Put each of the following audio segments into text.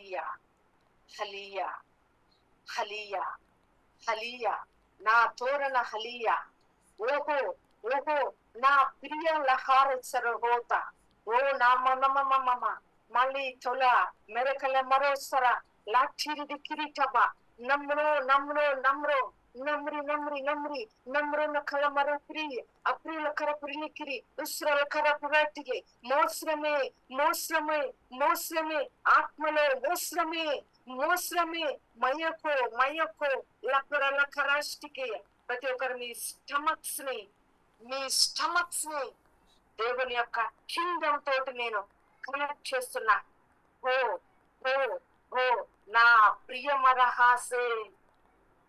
హలియా హలియా హలియా హలియా నా తోరణ హలియా. ఓహో ఓహో నా ప్రియ లహార సరహోత. ఓ నా మమ మళ్ళీ తొల మెరకల మరోసర లాఠీరిది కిరీటబ నమ్రో నమ్రో నమ్రో నమ్రి నమ్రి నమ్రి నమ్రో కల మరో ప్రి అప్రిల కర ప్రిలికిరి ఉస్రల కర పురాటిಗೆ మోస్రమే మోస్రమే మోస్రమే ఆత్మలో మోస్రమే మోస్రమే మయకో మయకో లక్కర లక్కరాష్టికే. ప్రతి ఒక్కరు మీ స్టమక్స్ ని దేవుని యొక్క కింగ్డమ్ తోటి నేను కనెక్ట్ చేస్తున్నా. ఓ ఓ ఓ నా ప్రియమరహాసే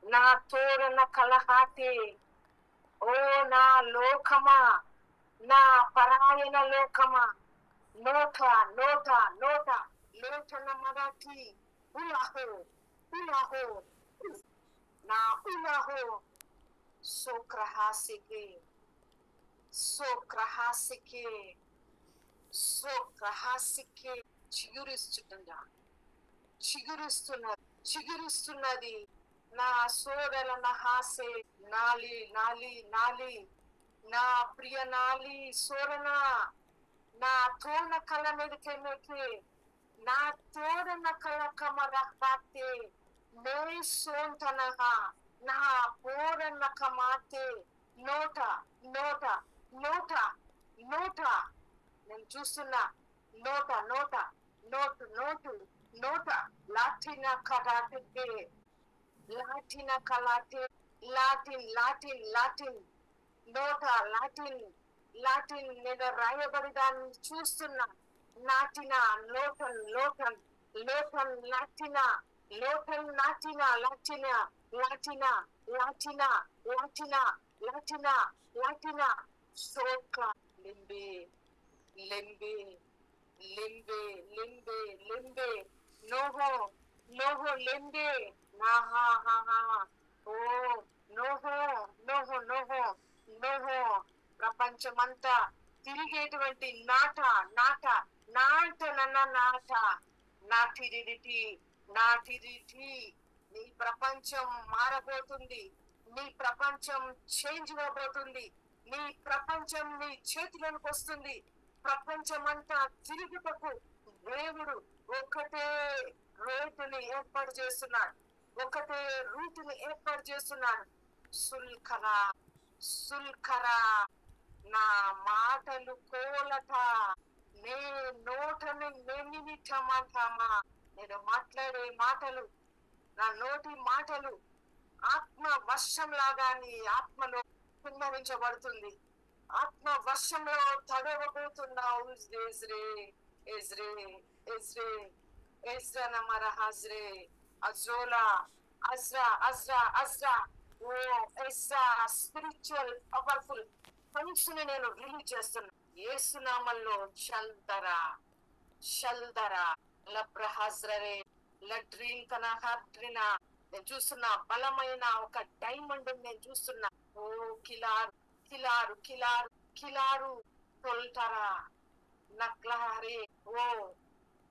నా తోరణ కలహాతే. ఓ నా లోకమా నా పరాయణ లోకమా నోట నోట నోట లోటన మరాఠీ ఉలాహో ఉలాహో నా ఉలాహో సోక్రహాసికే సోక్రహాసికే సోక్రహాసికే. చిగురిస్తున్నది నా సోదర నహాసే. నాలి నాలి నాలి నా ప్రియ నాలి సోరణ నా తోన కల మెదకే నా తోరణ కల కమరహాతే నే సోంతనహా నా పోరణ కమాతే. నోట నోట నోట నోట నేను చూస్తున్నా. నోట నోట నోటు నోటు నోట లాఠిన కరాటే లాఠిన కలాటే లాటిన్ లాటిన్ లాటిన్ నోట లాటిన్ లాటిన్ నేను రాయబడి దాన్ని చూస్తున్నా. నాటిన లోటన్ లోటన్ లోటన్ లాటిన లోటన్ నాటిన లాటిన లాటిన లాటిన లాటిన లాటిన లాటిన సోక లింబే లింబే లింబే లింబే లింబే నోహో నోహో లింబే నాహా హా. ఓ నోహో నోహో నోహో నోహో ప్రపంచమంతా తిరిగేటువంటి నాట నాట నాట నన్న నాట నాటిరిటి నాటిరిటి. నీ ప్రపంచం మారబోతుంది. నీ ప్రపంచం చేంజ్ అవబోతుంది. నీ ప్రపంచం నీ చేతిలోకి వస్తుంది. ప్రపంచం అంతా తిరుగుటకు దేవుడు ఒకటే రూటుని ఏర్పాటు చేస్తున్నాడు. ఒకటే రూటుని ఏర్పాటు చేస్తున్నాడు. సుల్కరా సుల్కరా నా మాటలు కోలట నే నోటని నెమిటమాటమా. నేను మాట్లాడే మాటలు నా నోటి మాటలు ఆత్మ వర్షం లాగా నీ ఆత్మలో కుంభరించబడుతుంది. ఆత్మ వర్షంలో తడవబోతున్నావు. ఎజ్రే ఎజ్రే ఎజ్రే ఎజ్రా నమర హజ్రే అజ్రోలా అజ్రా అజ్రా అజ్రా. ఓ ఎజ్రా స్పిరిచువల్ పవర్ఫుల్ ఫండ్స్ ని నేను రిలీజ్ చేస్తున్నా యేసు నామములో. షల్దరా షల్దరా లబ్రహజ్రే లడ్రీన్ కన హడ్రినా. నేను చూస్తున్నా బలమైన ఒక డైమండ్ నేను చూస్తున్నా. ఓ కిలారు కిలారు కిలారు కిలారు తొల్టరా నక్లహరే. ఓ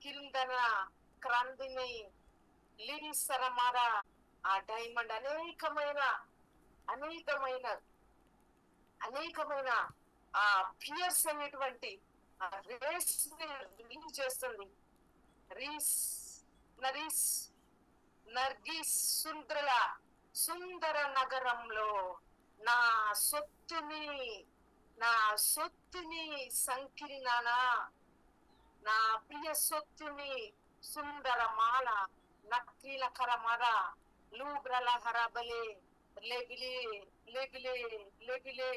కిందన క్రందిని లిరిసరమారా. ఆ డైమండ్ అనేకమైన అనేకమైన అనేకమైన ఆ పియర్స్ అనేటువంటి ఆ రేస్ రిలీజ్ చేస్తుంది. రీస్ నరీస్ నర్గిస్ సుందర సుందర నగరంలో నా సొత్తుని సంకీర్ణనా నా ప్రియ సొత్తుని సుందరమాల నక్కిల కరమర లూబ్రల హరబలే లేబిలే లేబిలే లేబిలే.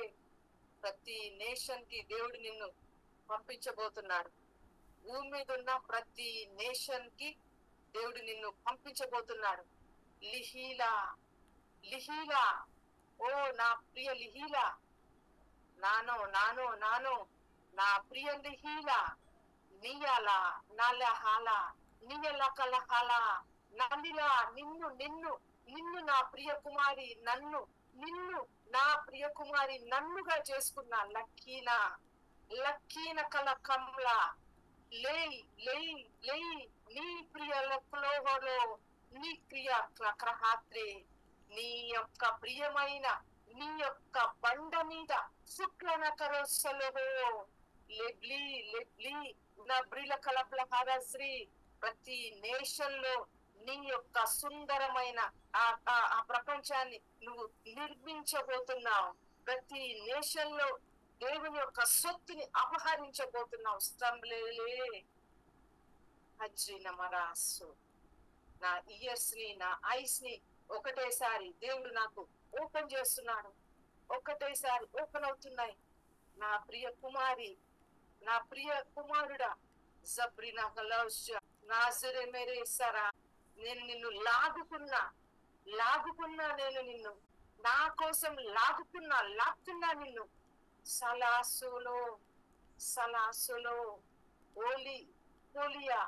ప్రతి నేషన్ కి దేవుడు నిన్ను పంపించబోతున్నాడు. భూమి మీద ఉన్న ప్రతి నేషన్ కి దేవుడు నిన్ను పంపించబోతున్నాడు. లిహీలా లిహీలా. ఓ నా ప్రియ లిహీలా నానో నానో నానో నా ప్రియ లిహీలా. నీయాలా నలహాల నీయల కలహాల నలిలా నిన్ను నిన్ను నిన్ను నా ప్రియ కుమారి నన్ను నిన్ను నా ప్రియ కుమారి నన్నుగా చేసుకున్నా. లక్కీనా లక్కీన కల కమల లేయ్ లేయ్ లేయ్ నీ ప్రియ లక్కులో క్రహాత్రి నీ యొక్క ప్రియమైన నీ యొక్క బండ మీద శుక్లన కరోసలో లెబ్లీ లెబ్లీ నబ్రిల కలప్ల హారశ్రీ ప్రతి నేషన్ లో నీ యొక్క సుందరమైన ఆ ప్రపంచాన్ని నువ్వు నిర్మించబోతున్నావు. ప్రతి నేషన్ లో దేవుని యొక్క సొత్తుని అపహరించబోతున్నావు. స్తంభలేలే హజ్జిన మరాసు నా ఇయర్స్ ని నా ఐస్ ని ఒకటేసారి దేవుడు నాకు ఓపెన్ చేస్తున్నాడు. ఒకటేసారి ఓపెన్ అవుతున్నాయి. నా ప్రియ కుమారి, నా ప్రియ కుమారుడా, జబ్రినా గలౌష నాజరే మేరే సరా, నేను నిన్ను లాగుకున్నా నేను నిన్ను నా కోసం లాగుతున్నా నిన్ను. సలాసులో సలాసులో ఓలి ఓలియా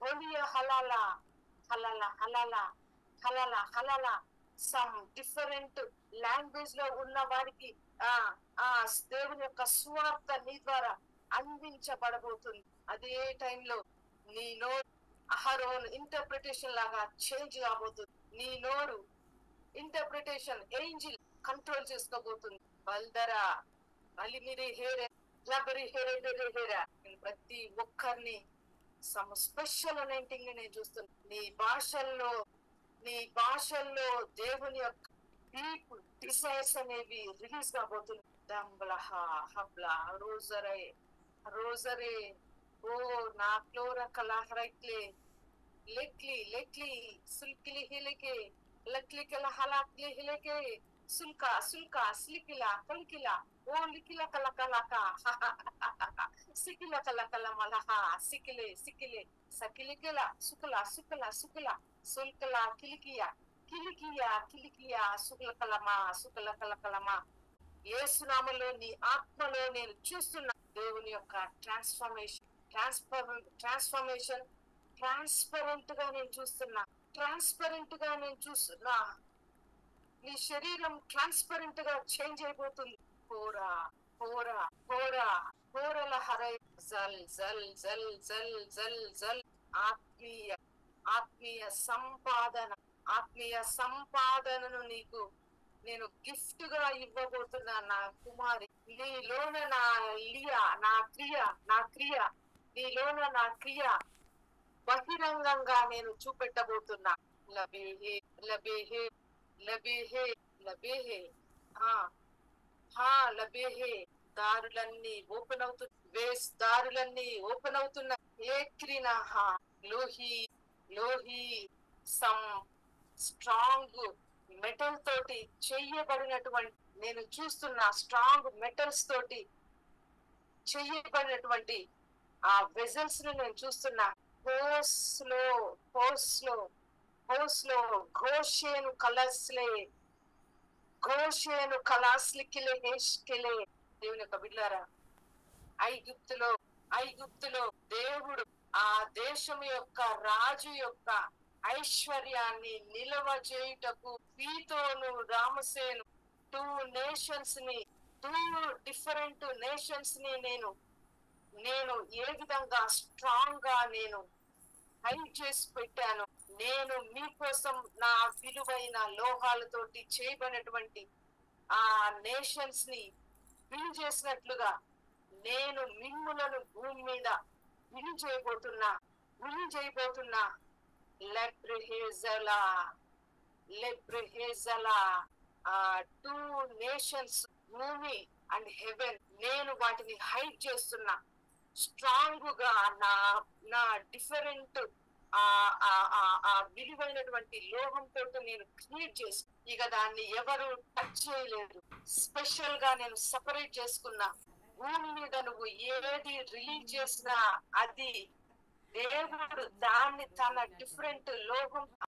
ఓలియా హలాలా హలాలా హలాలా హలాలా హలాలా సమ్ డిఫరెంట్ లాంగ్వేజ్ లో ఉన్న వారికి ఆ దేవుని యొక్క సువార్త నీ ద్వారా అందించబడబోతుంది. అదే టైంలో నీ నోరు అహరోన్ ఇంటర్ప్రిటేషన్ లాగా చేంజ్ కాబోతుంది. నీ నోరు ఇంటర్ప్రిటేషన్ ఏంజిల్ కంట్రోల్ చేసుకోబోతుంది. బల్దరా అలిమిరి హేరే లబరి హేరే హేరే హేరా. ప్రతి ఒక్కరిని సమ్ స్పెషల్ అనెంటింగ్ నేను చూస్తున్నా. నీ భాషల్లో దేవుని యొక్క డీప్ డిసైర్స్ అనేవి రిలీజ్ కాబోతుంది. దంబ్లహా హబ్లా రోజరే రోజరే ఓ నా క్లోర కలహరైట్లే లెక్లీ లెక్లీ సుల్కిలి హిలికే లక్లి కల హలాక్లి హిలికే సుల్కా సుల్కా స్లికిలా కలికిలా ఓ లికిల కల కలక సికిల కల కల మలహ సికిలే సికిలే సకిలికిల సుకుల సుకుల సుకుల సుల్కల కిలికియా కిలికియా కిలికియా సుకుల కలమా సుకుల కల కలమా. యేసునామములో నీ ఆత్మలో నేను చూస్తున్నా దేవుని యొక్క ట్రాన్స్ఫర్మేషన్ ట్రాన్స్పరెంట్ గా నేను చూస్తున్నా. నీ శరీరం ట్రాన్స్పరెంట్ గా చేంజ్ అయిపోతుంది. పోరా పోరా పోరా పోరల హరై జల్ జల్ జల్ జల్ జల్ జల్. ఆత్మీయ సంపాదనను నీకు నేను గిఫ్ట్ గా ఇవ్వబోతున్నా నా కుమారి. నీలోన నా లియా నా క్రియ నీలోన నా క్రియ బహిరంగంగా నేను చూపెట్టబోతున్నా. లబేహే లబేహే లబేహే లబేహే లబేహే. దారులన్నీ ఓపెన్ అవుతున్నాయి. ఏక్రినహా Lohi Lohi some strong metal తోటి చెయ్యబడినటువంటి నేను చూస్తున్నా. స్ట్రాంగ్ మెటల్స్ తోటి చెయ్యబడినటువంటి ఆ వెజల్స్ ని నేను చూస్తున్నా. హోస్లో ఘోషేను కలాస్లికిలే హేష్కిలే. దేవుని యొక్క బిడ్డలారా, ఐగుప్తులో దేవుడు ఆ దేశం యొక్క రాజు యొక్క ఐశ్వర్యాన్ని నిలవజేయుటకు పీతోను రామసేను 2 డిఫరెంట్ నేషన్స్ ని నేను ఏ విధంగా స్ట్రాంగ్ గా నేను హైడ్ చేసి పెట్టాను. నేను మీకోసం నా విలువైన లోహాలతోటి చేయబడినటువంటి ఆ నేషన్స్ ని బిల్డ్ చేసినట్లుగా నేను మిమ్ములను భూమి మీద బిల్డ్ చేయబోతున్నా. లెబ్రెహేజలా 2 నేషన్స్ భూమి అండ్ హెవెన్ నేను వాటిని హైడ్ చేస్తున్నా. స్ట్రాంగ్ గా నా డిఫరెంట్ ఆ విలువైనటువంటి లోహంతో నేను క్రియేట్ చేసి ఇక దాన్ని ఎవరు టచ్ చేయలేరు. స్పెషల్ గా నేను సపరేట్ చేసుకున్నా. భూమి మీద నువ్వు ఏది రిలీజ్ చేసినా అది దేవుడు దాన్ని తన డిఫరెంట్ లోహం